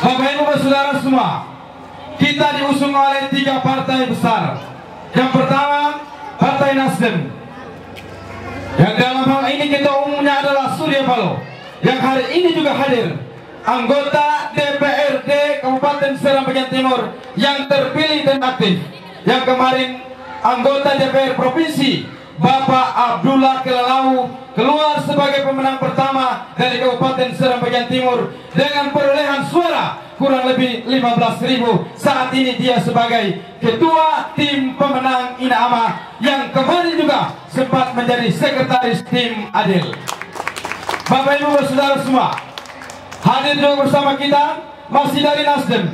Bapak Ibu saudara semua, kita diusung oleh 3 partai besar. Yang pertama, Partai Nasdem, yang dalam hal ini ketua umumnya adalah Surya Paloh, yang hari ini juga hadir. Anggota DPRD Kabupaten Seram bagian Timur yang terpilih dan aktif. Yang kemarin anggota DPR Provinsi Bapak Abdullah Kelalau keluar sebagai pemenang pertama dari Kabupaten Seram bagian Timur dengan perolehan suara kurang lebih 15.000. Saat ini dia sebagai ketua tim pemenang Inaama yang kemarin juga sempat menjadi sekretaris tim Adil. Bapak Ibu saudara semua, hadir juga bersama kita masih dari Nasdem.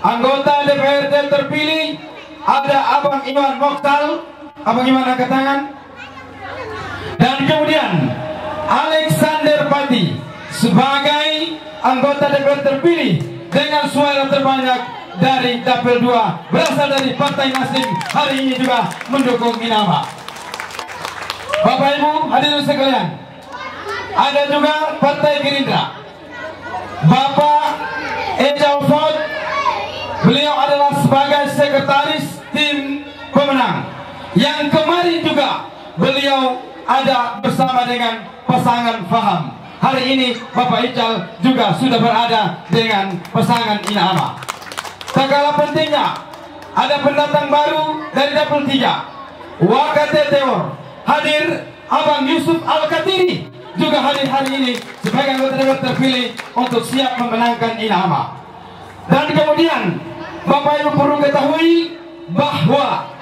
Anggota DPRD terpilih ada Abang Iwan Mokhtar. Abang Iwan angkat tangan. Dan kemudian Alexander Pati sebagai anggota DPR terpilih dengan suara terbanyak dari Dapil 2 berasal dari Partai Nasdem, hari ini juga mendukung Inaama. Bapak Ibu hadirin sekalian, ada juga Partai Gerindra. Bapak Ejau Ford, beliau adalah sebagai sekretaris tim pemenang yang kemarin juga beliau ada bersama dengan pasangan Faham. Hari ini Bapak Ical juga sudah berada dengan pasangan Inaama. Tak kalah pentingnya, ada pendatang baru dari Dapil 3 Wakate Teor. Hadir Abang Yusuf Al-Katiri, juga hadir hari ini sebagai anggota DPR terpilih untuk siap memenangkan Inaama. Dan kemudian Bapak Ibu perlu ketahui bahwa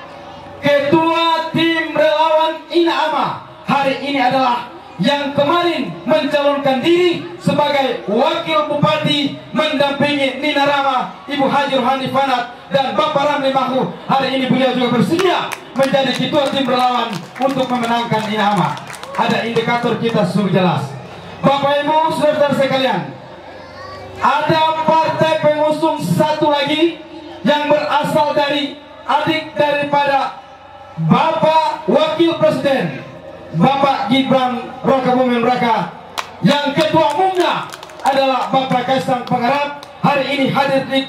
ketua tim relawan Inaama hari ini adalah yang kemarin mencalonkan diri sebagai wakil bupati mendampingi Nina Rama, Ibu Haji Rohani Fanat dan Bapak Ramli Mahu. Hari ini beliau juga bersedia menjadi ketua tim relawan untuk memenangkan Inaama. Ada indikator kita sudah jelas. Bapak Ibu saudara sekalian, ada partai pengusung satu lagi yang berasal dari adik daripada Bapak Wakil Presiden Bapak Gibran Raka Buming Raka, yang ketua umumnya adalah Bapak Kaisang Pangarap. Hari ini hadir di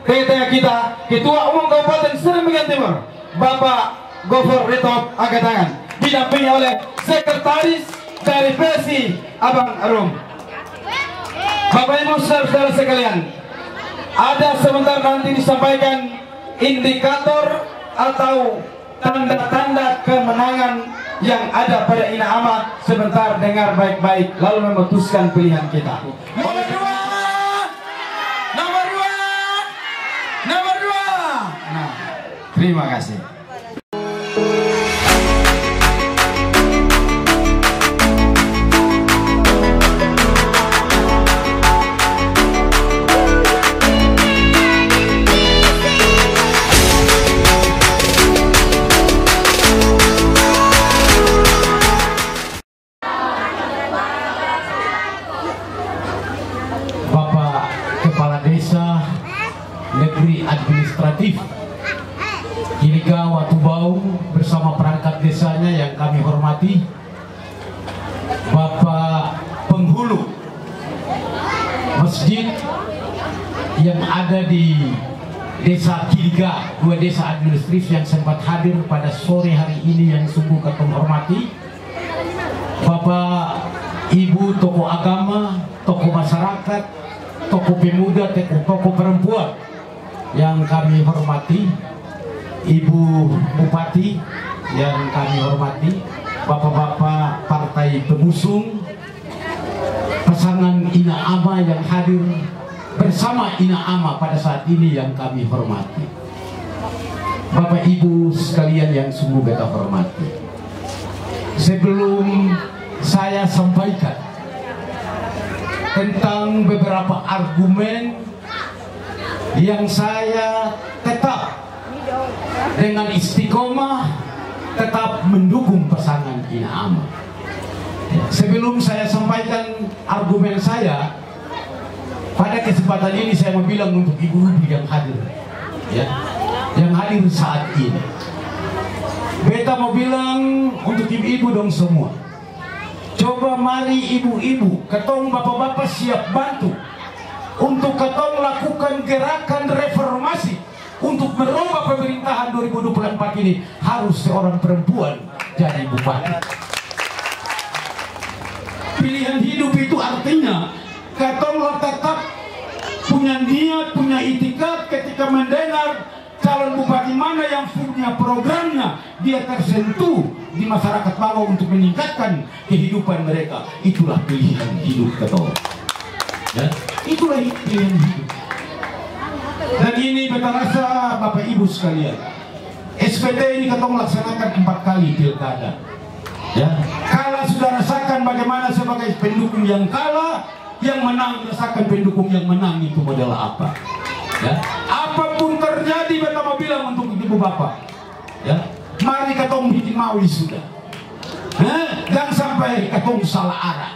tengah-tengah kita Ketua Umum Kabupaten Seram bagian Timur Bapak Gofur Ritop angkat tangan, didampingi oleh sekretaris dari PSI Abang Arum. Bapak Ibu saudara sekalian, ada sebentar nanti disampaikan indikator atau tanda-tanda kemenangan yang ada pada Inaama. Sebentar dengar baik-baik lalu memutuskan pilihan kita. Nomor 2, nomor 2, nomor 2. Nah, terima kasih. Administratif Kiliga Watubau bersama perangkat desanya yang kami hormati, Bapak penghulu masjid yang ada di Desa Kiliga, 2 desa administratif yang sempat hadir pada sore hari ini yang sungguh kami hormati, Bapak Ibu tokoh agama, tokoh masyarakat, tokoh pemuda, tokoh perempuan yang kami hormati, Ibu Bupati yang kami hormati, bapak-bapak partai pengusung, pasangan Inaama yang hadir bersama Inaama pada saat ini yang kami hormati, Bapak Ibu sekalian yang sungguh kita hormati. Sebelum saya sampaikan tentang beberapa argumen yang saya tetap dengan istiqomah tetap mendukung pasangan Inaama. Sebelum saya sampaikan argumen saya, pada kesempatan ini saya mau bilang untuk ibu-ibu yang hadir, ya, yang hadir saat ini. Beta mau bilang untuk ibu-ibu dong semua. Coba mari ibu-ibu, ketong bapak-bapak siap bantu untuk ketong melakukan gerakan reformasi untuk merubah pemerintahan 2024 ini, harus seorang perempuan jadi bupati. Pilihan hidup itu artinya katonglah tetap punya niat, punya itikad ketika mendengar calon bupati mana yang punya programnya, dia tersentuh di masyarakat bawah untuk meningkatkan kehidupan mereka. Itulah pilihan hidup katong. Ya, itulah pilihan hidup. Dan ini beta rasa Bapak Ibu sekalian, SPT ini katong laksanakan 4 kali pilkada. Ya, kalah sudah rasakan bagaimana sebagai pendukung yang kalah, yang menang rasakan pendukung yang menang itu adalah apa. Ya, apapun terjadi beta mau bilang untuk ibu bapak, ya, mari katong bikin mawi sudah. Jangan sampai katong salah arah.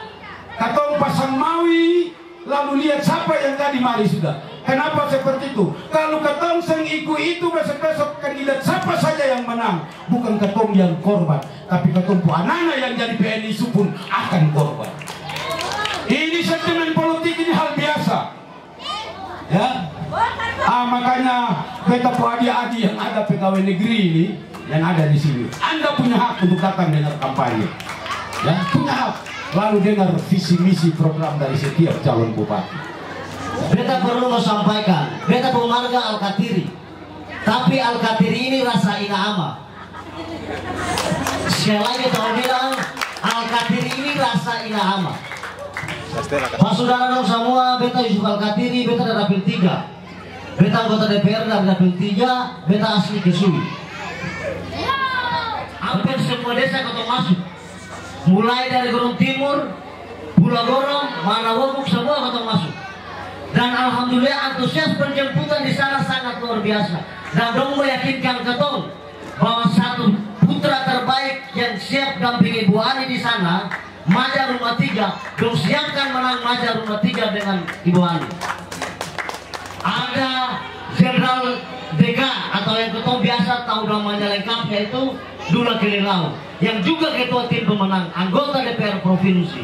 Katong pasang mawi lalu lihat siapa yang jadi mari sudah. Kenapa seperti itu? Kalau katong seng itu besok-besok kandidat siapa saja yang menang, bukan katong yang korban, tapi katong pu anak-anak yang jadi PNI itu pun akan korban. Ini sentimen politik, ini hal biasa. Ya. Makanya beta pu adik-adik yang ada pegawai negeri ini, yang ada di sini, Anda punya hak untuk datang dengar kampanye. Ya, punya hak. Lalu dengar visi misi program dari setiap calon bupati. Beta perlu mau sampaikan, beta pu marga Al-Katiri, tapi Al-Katiri ini rasa ina ama. Sekali lagi tahu bilang, Al-Katiri ini rasa ina ama. Pak saudara dong semua, beta Yusuf Al-Katiri, beta dari dapil 3. Beta anggota DPR dari dapil 3, beta asli Kesui. Hampir semua desa katong masuk. Mulai dari Gorong Timur, Pulau Gorong, Manawogok, semua katong masuk. Dan alhamdulillah antusias penjemputan di sana sangat luar biasa. Dan dong meyakinkan katong bahwa satu putra terbaik yang siap dampingi Bu Ani di sana, Maja Rumah 3, dong siapkan menang Maja Rumah 3 dengan Ibu Ani. Ada Jenderal Dega atau yang ketua biasa tahu namanya lengkap, yaitu Dula Kelilau, yang juga ketua tim pemenang anggota DPR provinsi.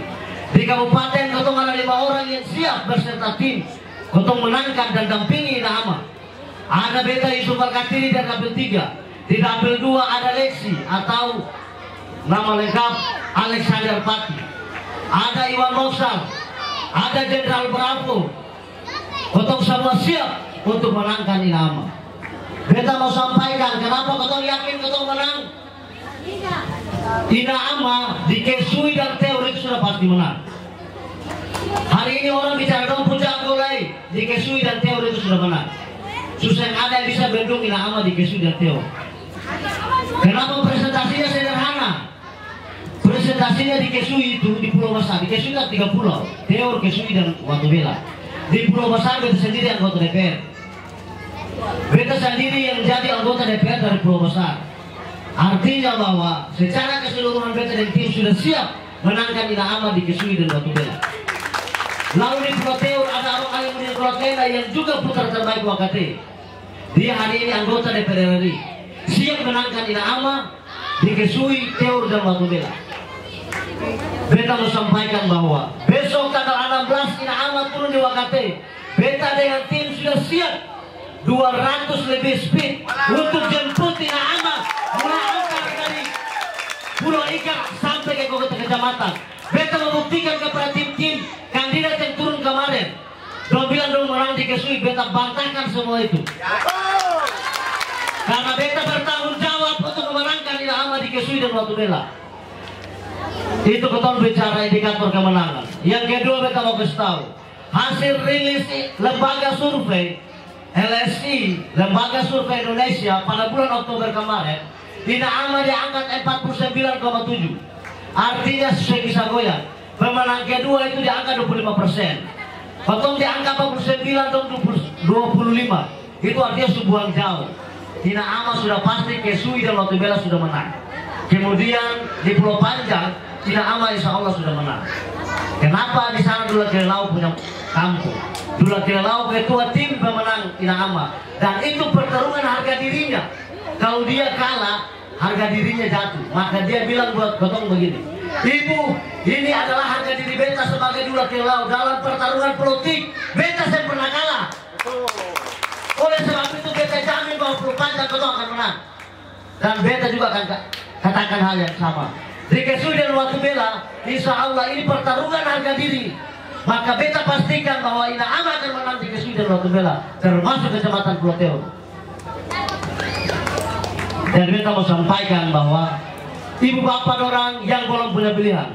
Di kabupaten ketong ada 5 orang yang siap berserta tim ketong menangkan dan dampingi nama. Ada beta Yusuf Al-Katiri dari dapil 3. Di dapil 2 ada Lexi atau nama lengkap Alexander Pati. Ada Iwan Moksal, ada Jenderal Bravo. Ketong semua siap untuk menangkan nama. Beta mau sampaikan kenapa ketong yakin ketong menang. Ina ama di Kesui dan teori itu sudah pasti menang. Hari ini orang bicara dong puncak mulai di Kesui dan teori itu sudah menang. Susah yang ada yang bisa bendung Ina ama di Kesui dan teori. Kenapa presentasinya sederhana? Presentasinya di Kesui itu di Pulau Besar. Di Kesui kan 3 pulau, Teor, Kesui dan Watu Bela. Di Pulau Besar beta sendiri anggota DPR. Beta sendiri yang jadi anggota DPR dari Pulau Besar. Artinya bahwa secara keseluruhan beta dan tim sudah siap menangkan Ina ama di Kesui dan Watu Bela. Lalu di Pulau Teor ada orang yang di Pulau Tena yang juga putra terbaik WKT. Dia hari ini anggota DPR RI. Siap menangkan Ina ama di Kesui, Teor dan Watu Bela. Beta mau sampaikan bahwa besok tanggal 16 Ina ama turun di WKT. Beta dengan tim sudah siap 200 lebih speed untuk jemput Ina ama mulai angkat dari Pulau Ikan sampai ke kota kecamatan. Beta membuktikan kepada tim-tim kandidat yang turun kemarin. Dong bilang dong menang di Kesui, beta bantahkan semua itu. Karena beta bertanggung jawab untuk memenangkan Ina ama di Kesui dan Watu Bela. Itu betul bicara indikator kemenangan. Yang kedua beta mau kasih tahu hasil rilis lembaga survei LSI, lembaga survei Indonesia pada bulan Oktober kemarin. Ina ama diangkat 49,7. Artinya sesuai kisah goyang. Pemenang kedua itu diangkat 25%. Potong diangkat 49 dan 25. Itu artinya sebuah jauh. Ina ama sudah pasti Kesui dan Watu Bela sudah menang. Kemudian di Pulau Panjang Ina ama insya Allah sudah menang. Kenapa di sana Dula Kelilau punya kampung? Dula Kelilau ketua tim pemenang Ina ama. Dan itu pertarungan harga dirinya. Kalau dia kalah, harga dirinya jatuh. Maka dia bilang buat Gotong begini, Ibu, ini adalah harga diri beta sebagai Dula Kelilau dalam pertarungan politik. Beta saya pernah kalah. cukup panjang kau akan menang. Dan beta juga akan katakan hal yang sama. Di Kesui dan Watu Bela, insya Allah ini pertarungan harga diri. Maka beta pastikan bahwa Ina Ama akan menang di Kesui dan Watu Bela, termasuk Kecamatan Pulau Teo. Dan beta mau sampaikan bahwa ibu bapak orang yang belum punya pilihan,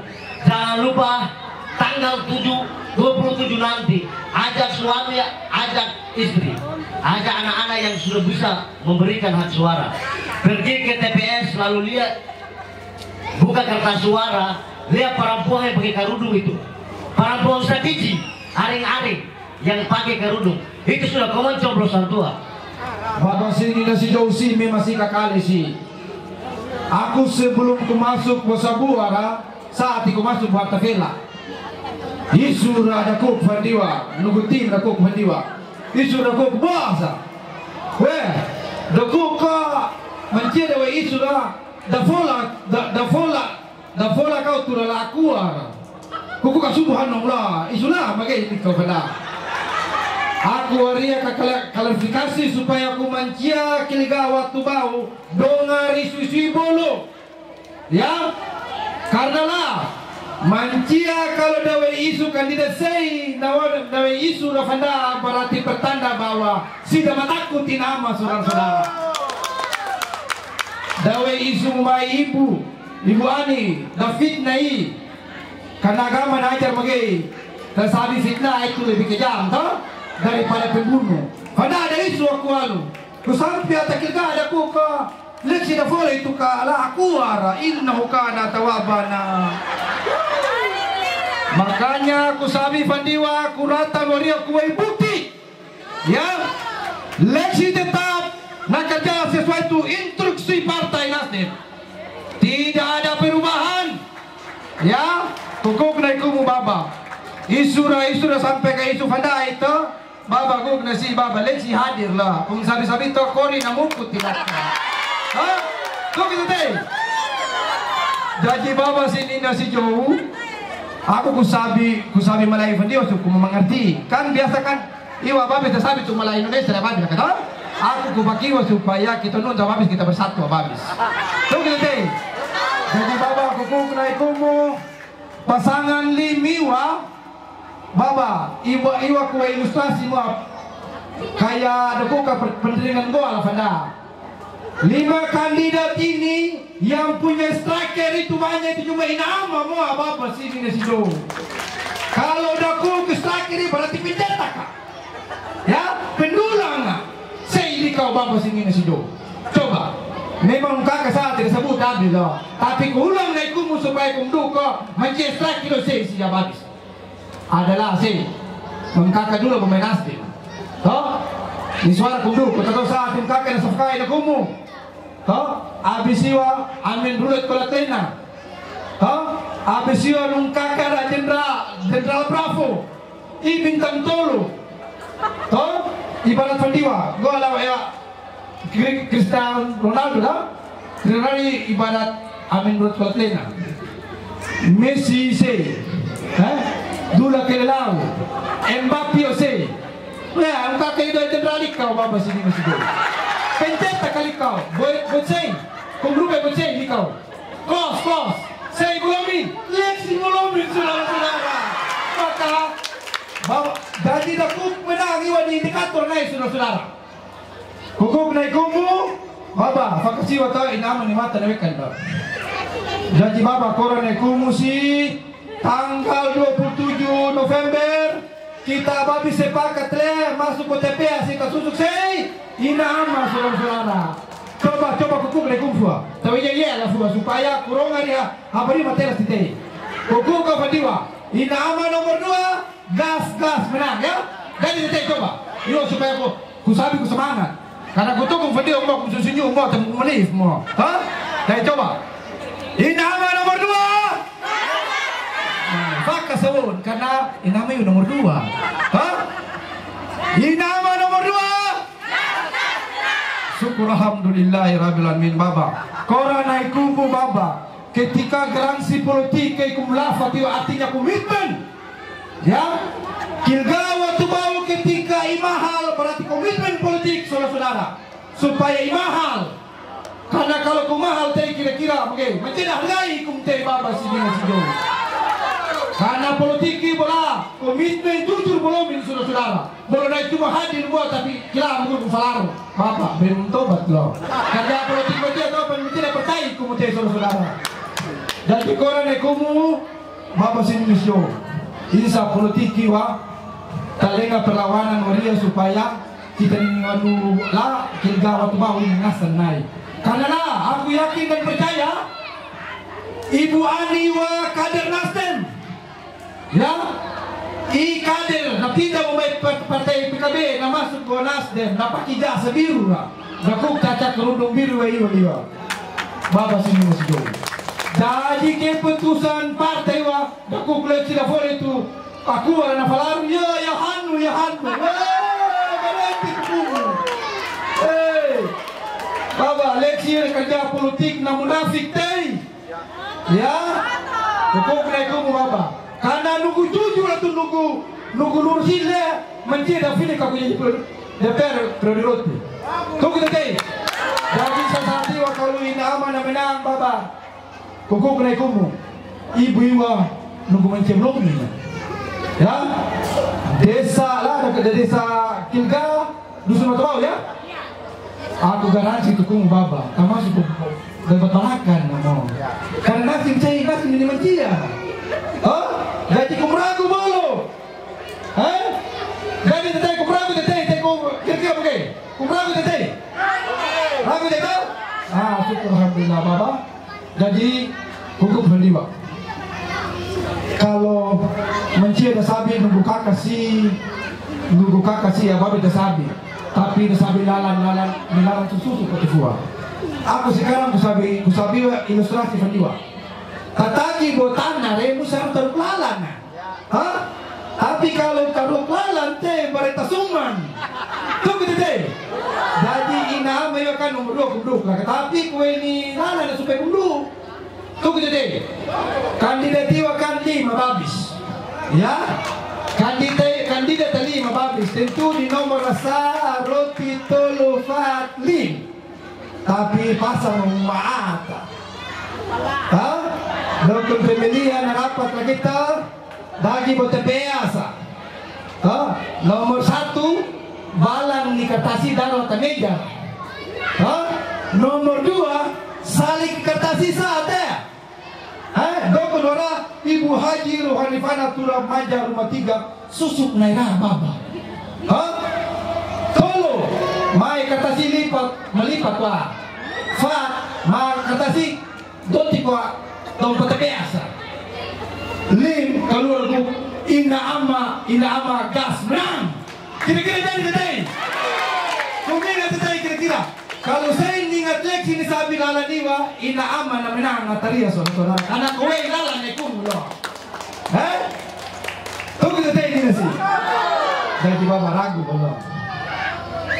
jangan lupa tanggal 27 nanti ajak suami, ajak istri, ajak anak-anak yang sudah bisa memberikan hak suara. Pergi ke TPS lalu lihat, buka kertas suara, lihat perempuan yang pakai kerudung itu, perempuan sabiji, aring-aring yang pakai kerudung itu sudah kawan coblosan tua. Bapak sini nasi jauh sih masih kakali sih. Aku sebelum ku masuk Bosabuara, saat aku masuk Warta Vela, isu ada kok fandiwa, nunggu tim ada kok fandiwa, isu ada kok bahasa. Weh, ada kok mencari we isu da fola kau turun lakuar. Kuku kasubuhan nonglah, isu lah makai ini kau pada. Aku waria klarifikasi supaya aku mancia kiliga waktu bau dongar isu-isu bolo. Ya, karena lah mancia kalau dawe isu kandidat sei, dawe isu rafanda berarti pertanda bahwa sudah matakuti nama saudara-saudara. Dawe isu mai ibu Ani, da fitnai, karena agama najar magai, tersabi fitnah itu lebih kejam, toh? Daripada pembunuh. Karena ada isu aku lalu. Kusampai atakil ada ku ke leksi da fola itu ka la aku ara innahu kana tawabana. Makanya aku sabi fandiwa kurata waria kuai bukti. Ya. Leksi tetap nak kerja sesuai itu instruksi Partai Nasdem. Tidak ada perubahan. Ya, kukuk naikumu baba. Isu sampai ke isu fanda itu. Baba gug nasi baba leksi hadir lah. Kung sabi-sabi to kori namukut tidak. Hah? Kok gitu teh? Jadi baba sini nasi jauh. Aku kusabi Malay Indonesia aku mengerti. Kan biasa kan iwa babis sabi tu Malay Indonesia babis kata. Aku kupakiwa supaya kita nun babis kita bersatu babis. Kok gitu teh? Jadi baba kukuk naikumu pasangan limiwa. Baba, iwa kuwa ilustrasi mo kaya ada ka pendidikan gua pada 5 kandidat ini yang punya striker itu banyak itu cuma Inama mo baba sini nasi do. Kalau daku ke striker ini berarti pencetak ya pendulang saya ini kau baba sini nasi do. Coba memang kakak saat tidak sebut tadi loh, tapi kuulang naikumu supaya kumduko menjadi striker itu saya habis. Adalah sih mengkaka dulu pemain Nasdem. Toh, ini suara kundu. Kita tahu saat mengkaka dan safkai na kumu. Toh, abisiwa amin rulet kolatena. Toh, abisiwa mengkaka na Jenderal Bravo. Ibintang tolo. Toh, ibarat fandiwa. Gua lawa ya Cristiano Ronaldo lah. Kirari ibarat amin rulet kolatena. Messi sih. Dula kelelau, Mbappe ose, ya, angka kaido jenderal kau baba sini masih dulu. Pencetak kali kau, boceng, kumrupe boceng kau, kos, saya gulamin, leksi gulamin saudara-saudara. Maka, bawa jadi dakuk menang iwan indikator naik saudara-saudara. Kukuk naik kumu, baba, fakasi wata inama ni mata nawekan baba. Jadi baba koran naik kumu si. Tanggal 27 November kita babi sepakat masuk ke TPS kita susuk sei Inama saudara-saudara. Coba kukuk le kumfua. Tapi ya lah supaya kurang dia habari materi tite. Kukuk ke Fadiwa. Inama nomor 2 gas menang ya. Jadi tite coba. Yo supaya ku sabi ku semangat. Karena ku tuh Fadiwa mau susunyu mau temu menif mau. Hah? Jadi coba. Inama nomor 2 Baka sawon karena Inama yung nomor 2. Hah? Inama nomor 2. Syukur alhamdulillahirabbil alamin baba. Kora naik kubu baba. Ketika garansi politik kay kumlafat itu artinya komitmen. Ya. Kilgawa tu bau ketika imahal berarti komitmen politik saudara-saudara. supaya mahal. Karena kalau ku mahal teh kira-kira oke, macam hargai kum teh baba sini masih. Karena politik bola komitmen jujur belum saudara-saudara. Boleh naik cuma hadir buat tapi kira mungkin salar. Bapak belum tobat loh. Karena politik dia tahu tidak percaya kum teh saudara-saudara. Jadi koran ekumu bapak sini misyo. Isa politik wa talenga perlawanan waria supaya kita ngadu lah kilga waktu bau ngasan naik. Karena aku yakin dan percaya Ibu Ani wa kader Nasdem. Ya, kader, na tidak mau main partai PKB, na masuk ke Nasdem, na pakai jasa biru lah, na kuk cacat kerudung biru iya. Bapak sini masih jauh. Jadi keputusan partai wa, na kuk lihat sila boleh itu, aku ada nafalaru, ya hanu, berhenti kumu. Bapak lihat sila kerja politik, na munafik teh, ya, kuk lihat kumu bapak. Karena nunggu jujur atau nunggu lurusin le menceda pilih kau jadi DPR periode. Tunggu deh. Jadi sesati kalau ini aman menang baba. Kau kena kumu. Ibu iwa nunggu mencemplung ni. Ya. Desa lah dekat desa Kilga dusun Matau ya. Aku garansi tu kumu baba. Kamu masuk dapat makan ngomong. Karena nasi ini mencia. Oh, jadi kumragu bolo. Jadi teteh kumragu teteh kira-kira pakai. Kumragu teteh. Ragu teteh. Syukur alhamdulillah baba. Jadi hukum berdiwa. Kalau mencia sabi nunggu kakak si ya babi sabi. Tapi sabi lalan susu ke tua. Aku sekarang kusabi ilustrasi berdiwa. Katagi botan na remu sarang taruk lalan. Tapi kalau taruk lalan teh bareta suman. Tuh gitu teh. Jadi ina mayo kan umur 2 lah. Tapi kue ni lalan supaya umur. Tuh gitu teh. Kandidat iwa kandi mababis. Ya. Kandidat tali mababis. Tentu di nomor rasa roti tolu fatlim. Tapi pasang maata. Dokter pemilihan rapat kita bagi bote biasa. Nomor 1 balang dikatasi darurat meja. Nomor 2 saling kertasi saat ya. Dokter ora Ibu Haji Rohanifana Turap Maja Rumah 3 susuk naira baba. Tolo mai kertasi melipat wah. Fat mai kertasi doti kwa dompet biasa. Lim keluar ku ina ama gas menang. Kira-kira jadi teteh. Kumina teteh kira-kira. Kalau saya ingat leksi ni sabi lala niwa ina ama na menang ngataria saudara. Anak kowe lala nekum lo. Tunggu teteh ini sih. Jadi baba ragu belum.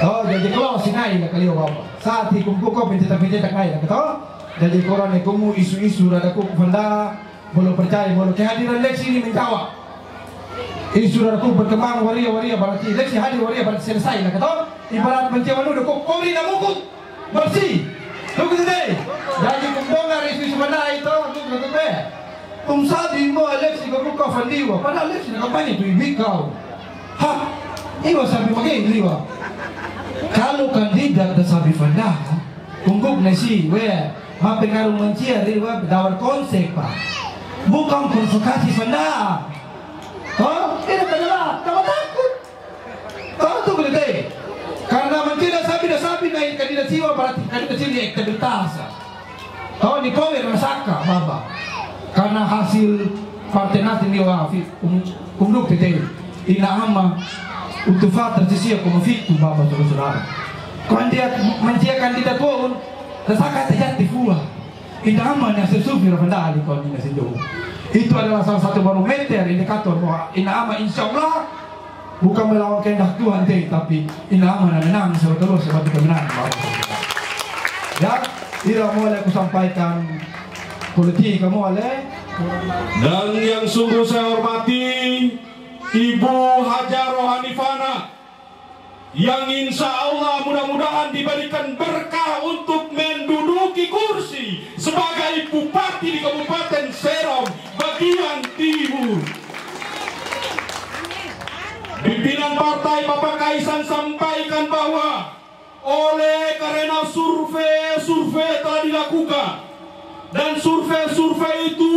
Oh jadi kalau sinai nak kalian baba. Saat ikumku kau pencetak naik betul? Jadi korang ekumu isu-isu radaku kufanda belum percaya belum kehadiran leksi ini menjawab isu radaku berkembang waria berarti leksi hadir waria berarti selesai lah kata ibarat mencewanu dok kori namukut bersih tunggu deh jadi kumbongar isu-isu mana itu aku kata sabi mo leksi kau buka fandiwa padahal leksi nak kampanye tu ibu kau iwa sabi makin iwa kalau kandidat sabi fanda kungguk nasi pengaruh mencia riwa dawar konsep pak bukan provokasi fanda. Ini adalah kamu takut. Tuh betul. Karena mencia sabi naik kandidat siwa berarti kandidat siwa elektabilitas. Di power masaka baba. Karena hasil partai Nasdem niwa kumduk teteh ina ama utufat tersisia kumafitu baba saudara. Kandidat mencia kandidat pun Rasaka terjadi fuah. Indah aman yang sesuai rendah di koordinasi itu. Itu adalah salah satu barometer indikator bahwa indah aman insya Allah bukan melawan kehendak Tuhan tapi indah aman menang terus seperti kemenangan. Ya, tidak boleh aku sampaikan politik kamu oleh. Dan yang sungguh saya hormati Ibu Haja Rohanifana yang insya Allah mudah-mudahan diberikan berkah untuk menduduki kursi sebagai bupati di Kabupaten Serang bagian timur. Pimpinan partai Bapak Kaisang sampaikan bahwa oleh karena survei telah dilakukan dan survei itu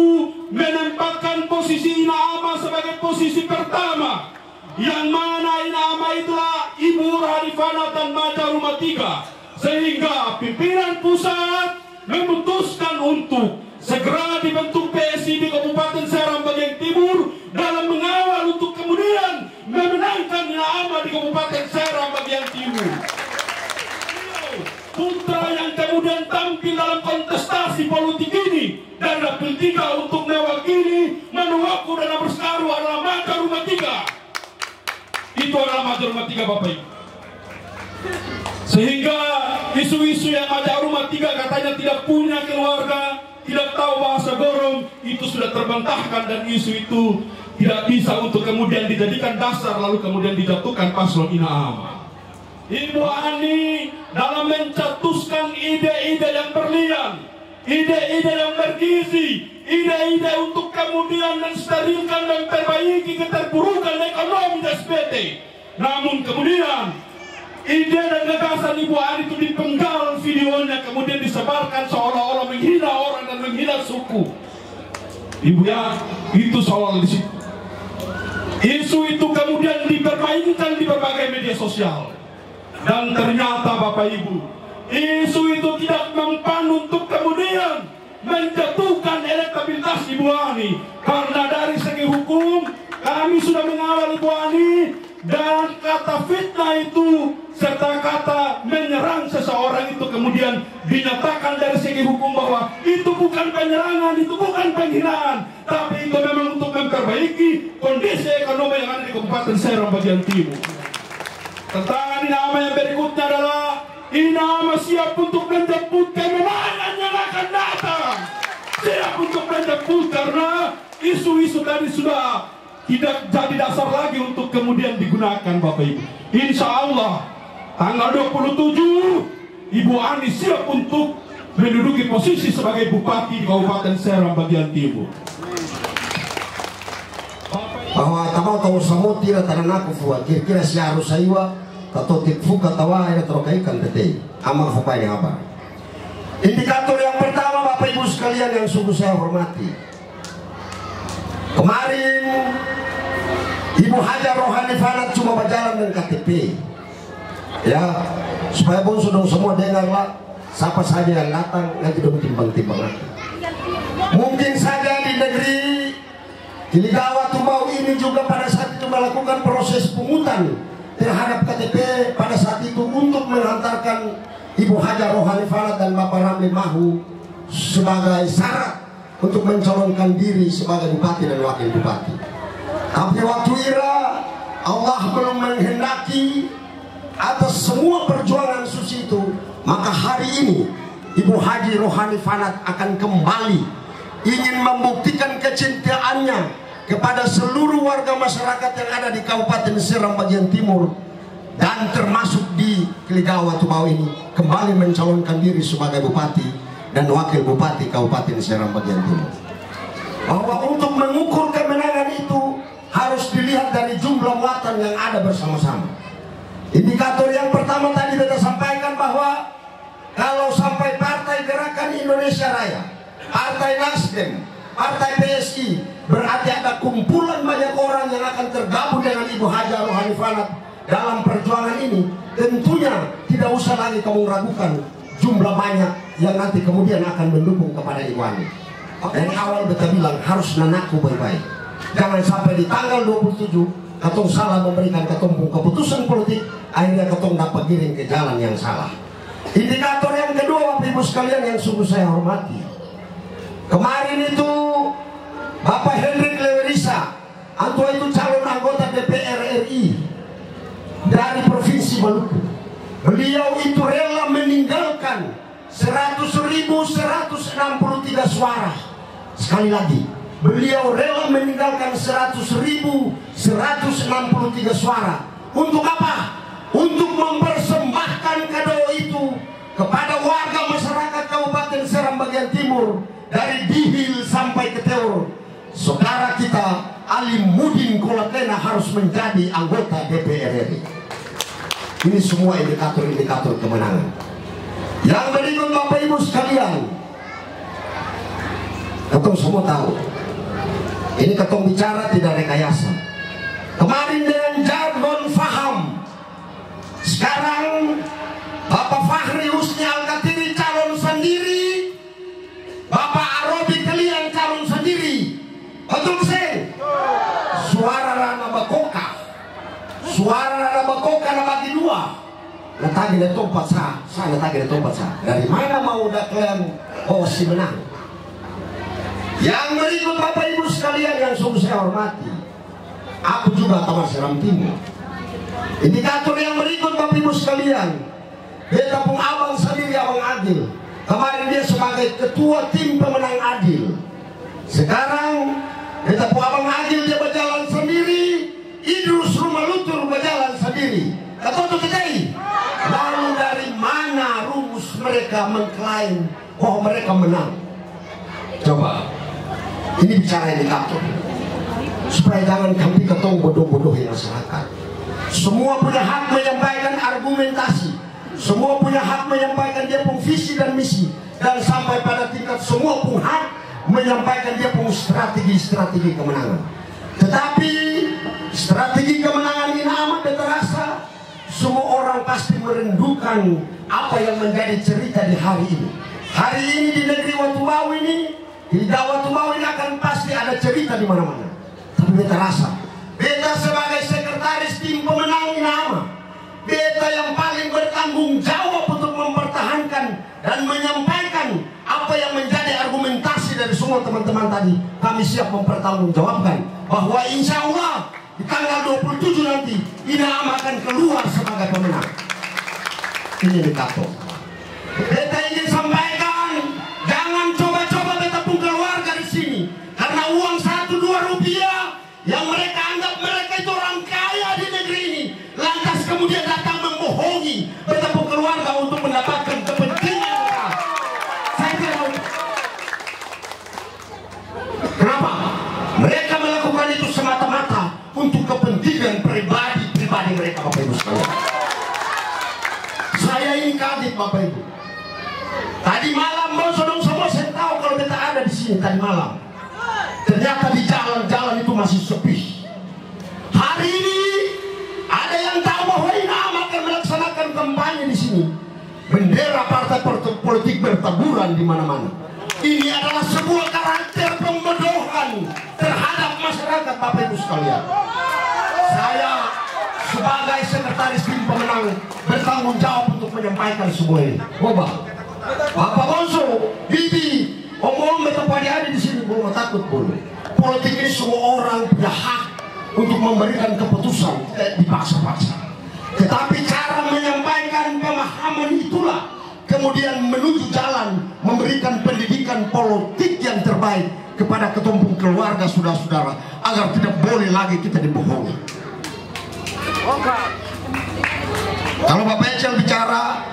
menempatkan posisi Inama sebagai posisi pertama, yang mana Inama itulah Ibu Hanifana dan Maja Rumah 3, sehingga pimpinan pusat memutuskan untuk segera dibentuk PSI di Kabupaten Serang bagian timur dalam mengawal untuk kemudian memenangkan Inama di Kabupaten Serang bagian timur. Putra yang kemudian tampil dalam kontestasi politik ini dari dapil 3 untuk mewakili Manuaku dan Aberskaru adalah Maja Rumah 3. Itu adalah Maja Rumah 3, Bapak Ibu. Sehingga isu-isu yang Maja Rumah 3 katanya tidak punya keluarga, tidak tahu bahasa Gorong, itu sudah terbantahkan, dan isu itu tidak bisa untuk kemudian dijadikan dasar lalu kemudian dijatuhkan paslon Inama. Ibu Ani dalam mencetuskan ide-ide yang berlian, ide-ide yang bergizi, ide-ide untuk kemudian mensterilkan dan perbaiki keterpurukan ekonomi SPT. Namun kemudian ide dan gagasan Ibu Ani itu dipenggal videonya, kemudian disebarkan seolah-olah menghina orang dan menghina suku. Ibu ya, itu soal di situ. Isu itu kemudian dipermainkan di berbagai media sosial. Dan ternyata Bapak Ibu, isu itu tidak mempan untuk kemudian menjatuhkan elektabilitas Ibu Ani. Karena dari segi hukum kami sudah mengawal Ibu Ani, dan kata fitnah itu serta kata menyerang seseorang itu kemudian dinyatakan dari segi hukum bahwa itu bukan penyerangan, itu bukan penghinaan, tapi itu memang untuk memperbaiki kondisi ekonomi yang ada di Kabupaten Serang bagian timur. Tentang Inama yang berikutnya adalah Inama siap untuk menjemput kemenangan yang akan datang. Siap untuk menjemput, karena isu-isu tadi sudah tidak jadi dasar lagi untuk kemudian digunakan, Bapak Ibu. Insya Allah tanggal 27 Ibu Ani siap untuk menduduki posisi sebagai bupati di Kabupaten Serang bagian timur. Bahwa tahu semua tidak tanah aku buat kira-kira si harus saywa atau tikfuka tawa ya terkaikan tete amal fukai apa. Indikator yang pertama Bapak Ibu sekalian yang sungguh saya hormati, kemarin Ibu Haja Rohani Fanat cuma berjalan dengan KTP ya, supaya pun sudah semua dengarlah siapa saja yang datang nanti dong timbang-timbang. Mungkin saja di negeri Kiligawa Tumbau ini juga pada saat itu melakukan proses pungutan terhadap KTP pada saat itu untuk mengantarkan Ibu Haja Rohani Fanat dan Bapak Ramli Mahu sebagai syarat untuk mencalonkan diri sebagai bupati dan wakil bupati. Tapi waktu ira Allah belum menghendaki atas semua perjuangan suci itu, maka hari ini Ibu Haji Rohani Fanat akan kembali ingin membuktikan kecintaannya kepada seluruh warga masyarakat yang ada di Kabupaten Serang bagian timur dan termasuk di Kiligawa Tumbau ini, kembali mencalonkan diri sebagai bupati dan wakil bupati Kabupaten Serang bagian timur. Bahwa untuk mengukur kemenangan itu harus dilihat dari jumlah muatan yang ada bersama-sama. Indikator yang pertama tadi kita sampaikan bahwa kalau sampai Partai Gerakan Indonesia Raya, Partai Nasdem, Partai PSI, berarti ada kumpulan banyak orang yang akan tergabung dengan Ibu Haja Rohani Fanat dalam perjuangan ini. Tentunya tidak usah lagi kamu ragukan jumlah banyak yang nanti kemudian akan mendukung kepada Ibu Ani. Dari awal beta bilang harus nanaku baik-baik. Jangan sampai di tanggal 27 katong salah memberikan ketumpung keputusan politik, akhirnya katong dapat giring ke jalan yang salah. Indikator yang kedua Bapak Ibu sekalian yang sungguh saya hormati, kemarin itu Bapak Hendrik Lewerisa, antua itu calon anggota DPR RI dari Provinsi Maluku. Beliau itu rela meninggalkan 100.163 suara. Sekali lagi, beliau rela meninggalkan 100.163 suara. Untuk apa? untuk mempersembahkan kado itu kepada warga masyarakat Kabupaten Seram bagian timur dari Dihil sampai ke Teor. Saudara kita Alimudin Kolatena harus menjadi anggota DPR RI. Ini semua indikator-indikator kemenangan. Yang berikut Bapak Ibu sekalian, ketong semua tahu, ini ketong bicara tidak rekayasa. Kemarin dengan jargon faham, sekarang Bapak Fahri Husni Al-Katiri calon sendiri, Bapak Arobi Kelian calon sendiri. Betul sih? Suara Rana Bakoka, suara Rana Bakoka na bagi dua. Natagi na tempat saya natagi na tempat saya. Dari mana mau udah kalian si menang? Yang berikut Bapak Ibu sekalian yang sungguh saya hormati, aku juga Taman Seram Timur. Indikator yang berikut Bapak Ibu sekalian, beta pun abang sendiri, Abang Adil. Kemarin dia sebagai ketua tim pemenang Adil. Sekarang beta pun Abang Adil dia berjalan sendiri, Idrus Rumah Lutur berjalan sendiri. Kata ketai. Lalu dari mana rumus mereka mengklaim bahwa mereka menang? Coba, ini bicara indikator supaya jangan kami ketong bodoh-bodohin masyarakat. Semua punya hak menyampaikan argumentasi, semua punya hak menyampaikan dia pun visi dan misi, dan sampai pada tingkat semua pun hak menyampaikan dia pun strategi kemenangan. Tetapi strategi kemenangan ini amat terasa. Semua orang pasti merindukan apa yang menjadi cerita di hari ini. Hari ini di negeri Watubau ini, di Watubau ini akan pasti ada cerita di mana-mana. Tapi beta rasa, beta sebagai sekretaris tim pemenang Inama, beta yang paling bertanggung jawab untuk mempertahankan dan menyampaikan apa yang menjadi argumentasi dari semua teman-teman tadi. Kami siap mempertanggungjawabkan bahwa insya Allah di tanggal 27 nanti Inama akan keluar sebagai pemenang. Ini indikator. Beta ingin sampaikan, jangan coba-coba beta pun keluar dari sini karena uang 1-2 rupiah yang mereka anggap mereka itu orang kaya di negeri ini, lantas kemudian datang membohongi beta pun keluarga untuk mendapatkan kepentingan mereka. Saya tidak mau. Kenapa? Mereka melakukan itu semata-mata untuk kepentingan pribadi mereka, Bapak Ibu sekalian. Saya ini kaget Bapak Ibu. Tadi malam dong semua saya tahu kalau beta ada di sini tadi malam. Ternyata di jalan-jalan itu masih sepi. Hari ini ada yang tahu bahwa Inama akan melaksanakan kampanye di sini. Bendera partai politik bertaburan di mana-mana. Ini adalah sebuah karakter pembodohan terhadap masyarakat Bapak Ibu sekalian. Saya sebagai sekretaris tim pemenang bertanggung jawab untuk menyampaikan semua ini. Bapak Bonso, Bibi, Om beta ada di sini, belum takut boleh. Politik ini semua orang punya hak untuk memberikan keputusan, tidak dipaksa-paksa. Tetapi cara menyampaikan pemahaman itulah kemudian menuju jalan memberikan pendidikan politik yang terbaik kepada ketumpung keluarga saudara-saudara agar tidak boleh lagi kita dibohongi. Kalau Bapak Ecel bicara,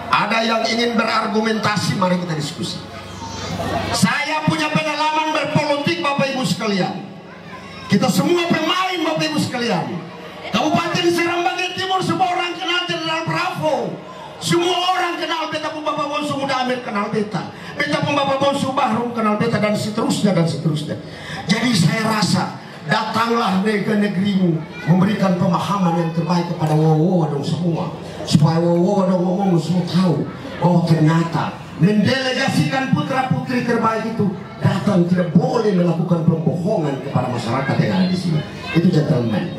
ada yang ingin berargumentasi, mari kita diskusi. Saya punya pengalaman berpolitik Bapak Ibu sekalian. Kita semua pemain Bapak Ibu sekalian. Kabupaten Seram bagian timur semua orang kenal Jenderal Bravo. Semua orang kenal beta pun Bapak Bonsu Muda Amir kenal beta. Beta pun Bapak Bonsu Bahrum kenal beta dan seterusnya dan seterusnya. Jadi saya rasa datanglah ke negerimu memberikan pemahaman yang terbaik kepada wowo dong semua, supaya wowo dong ngomong semua tahu bahwa ternyata mendelegasikan putra putri terbaik itu datang tidak boleh melakukan pembohongan kepada masyarakat yang ada di sini. Itu gentleman.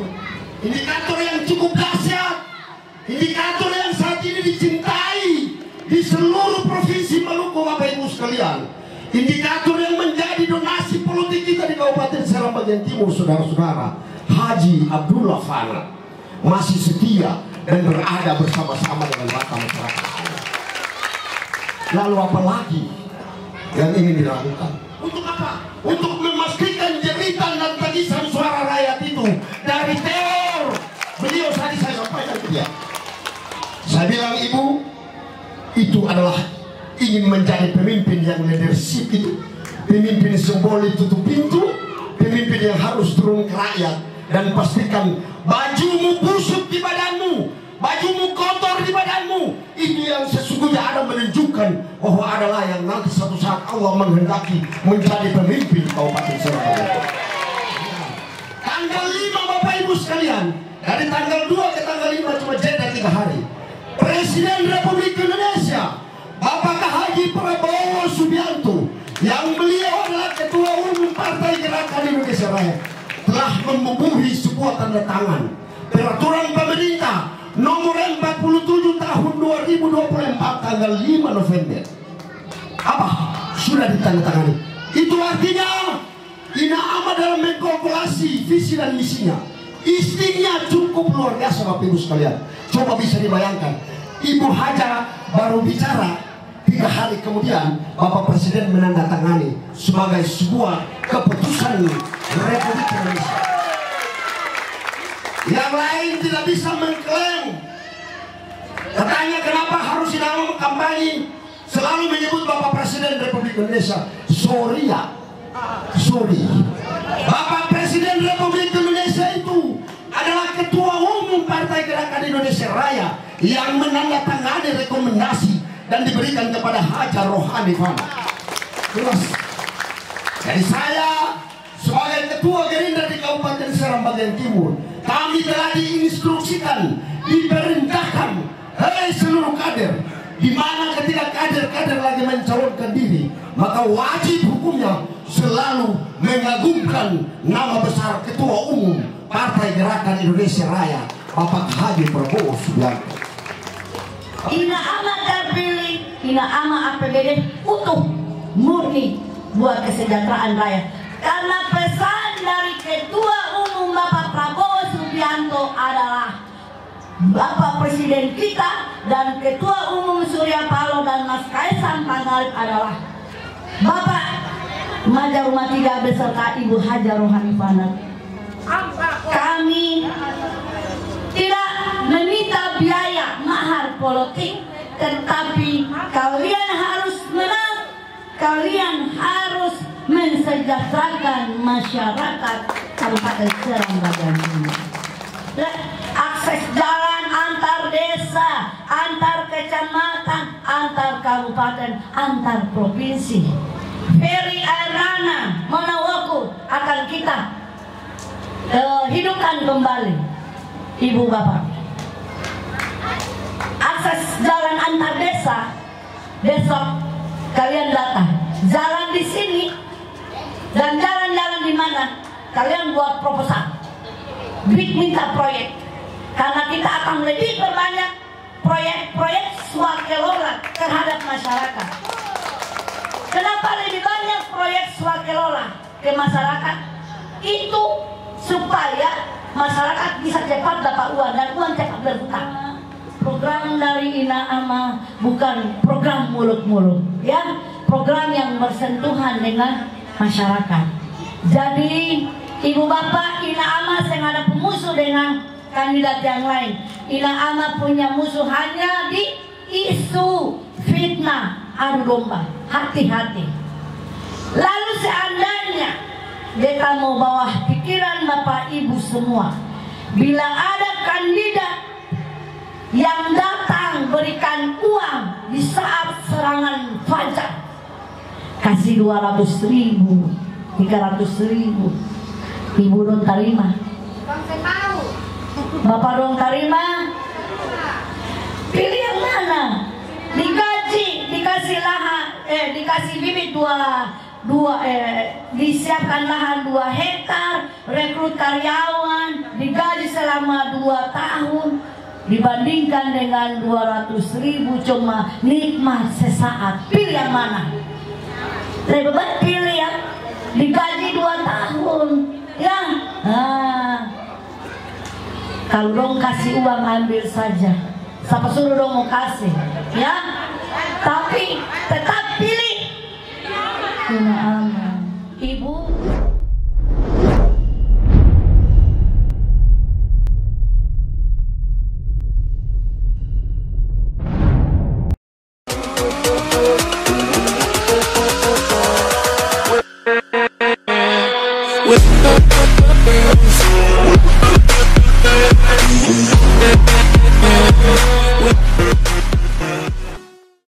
Indikator yang cukup dahsyat, indikator yang saat ini dicintai di seluruh provinsi Maluku Bapak Ibu sekalian. Indikator yang menjadi donasi politik kita di Kabupaten Seram bagian timur saudara-saudara, Haji Abdullah Fana masih setia dan berada bersama-sama dengan mata masyarakat. Lalu apa lagi yang ingin dilakukan? Untuk apa? Untuk memastikan jeritan dan tangisan suara rakyat itu dari teror. Beliau tadi saya sampaikan ke dia, Saya bilang ibu, itu adalah ingin menjadi pemimpin yang leadership itu, pemimpin simbolis tutup pintu, pemimpin yang harus turun ke rakyat dan pastikan bajumu busuk di badanmu, bajumu kotor di badanmu. Itu yang sesungguhnya ada menunjukkan bahwa adalah yang nanti suatu saat Allah menghendaki menjadi pemimpin Kabupaten Serang. Tanggal 5 Bapak Ibu sekalian, dari tanggal 2 ke tanggal 5 cuma jeda 3 hari. Presiden Republik Indonesia Bapak Haji Prabowo Subianto, yang beliau adalah Ketua Umum Partai Gerakan Indonesia Raya, telah membubuhi sebuah tanda tangan peraturan pemerintah nomor 47 tahun 2024 tanggal 5 November. Apa? Sudah ditandatangani. Itu artinya Ina Ama dalam mengkalkulasi visi dan misinya, istrinya cukup luar biasa Bapak Ibu sekalian. Coba bisa dibayangkan, Ibu Haja baru bicara 3 hari kemudian Bapak Presiden menandatangani sebagai sebuah keputusan Republik Indonesia. Yang lain tidak bisa mengklaim. Katanya kenapa harus Ina Ama kampanye selalu menyebut Bapak Presiden Republik Indonesia. Sorry ya, sorry. Bapak Presiden Republik Indonesia itu adalah Ketua Umum Partai Gerakan Indonesia Raya yang menandatangani rekomendasi dan diberikan kepada Hajar Rohani Fana. Jelas. Jadi saya sebagai Ketua Gerindra di Kabupaten Serang bagian Timur, kami telah diinstruksikan, diperintahkan, hei seluruh kader, di mana ketika kader-kader lagi mencalonkan diri, maka wajib hukumnya selalu mengagumkan nama besar Ketua Umum Partai Gerakan Indonesia Raya, Bapak Haji Prabowo Subianto. Ina Ama terpilih, Ina Ama APBD utuh, murni buat kesejahteraan rakyat. Karena pesan dari Ketua Umum Bapak Prabowo Subianto adalah Bapak Presiden kita dan Ketua Umum Surya Paloh dan Mas Kaisang Pangarep adalah Bapak Maja Rumah 3 beserta Ibu Hajar Rohani Fana. Kami tidak meminta biaya mahar politik, tetapi kalian harus menang, kalian harus mensejahterakan masyarakat Kabupaten Serang bagian Timur. Akses jalan antar desa, antar kecamatan, antar kabupaten, antar provinsi, Ferry Arana Monawoku akan kita hidupkan kembali, Ibu Bapak. Akses jalan antar desa, besok kalian datang, jalan di sini dan jalan-jalan di mana kalian buat proposal, minta proyek, karena kita akan lebih berbanyak proyek-proyek swakelola terhadap masyarakat. Kenapa lebih banyak proyek swakelola ke masyarakat? Itu supaya masyarakat bisa cepat dapat uang dan uang cepat berhutang. Program dari Ina Ama bukan program mulut-mulut, ya, program yang bersentuhan dengan masyarakat. Jadi Ibu Bapak, Ina Ama sedang ada pemusuh dengan kandidat yang lain. Ina Ama punya musuh hanya di isu fitnah, adu domba. Hati-hati. Lalu seandainya kita mau bawa pikiran Bapak Ibu semua, bila ada kandidat yang datang berikan uang di saat serangan fajar, kasih 200.000, 300.000, Ibu dong terima. Bapak dong terima. Pilih yang mana? Digaji, dikasih lahan, dikasih bibit disiapkan lahan 2 hektar, rekrut karyawan, digaji selama 2 tahun, dibandingkan dengan 200.000 cuma nikmat sesaat. Pilih yang mana? Lebih baik pilih yang digaji 2 tahun, ya. Kalau dong kasih uang ambil saja. Siapa suruh dong mau kasih, ya? Tapi tetap pilih Ina Ama, Ibu. with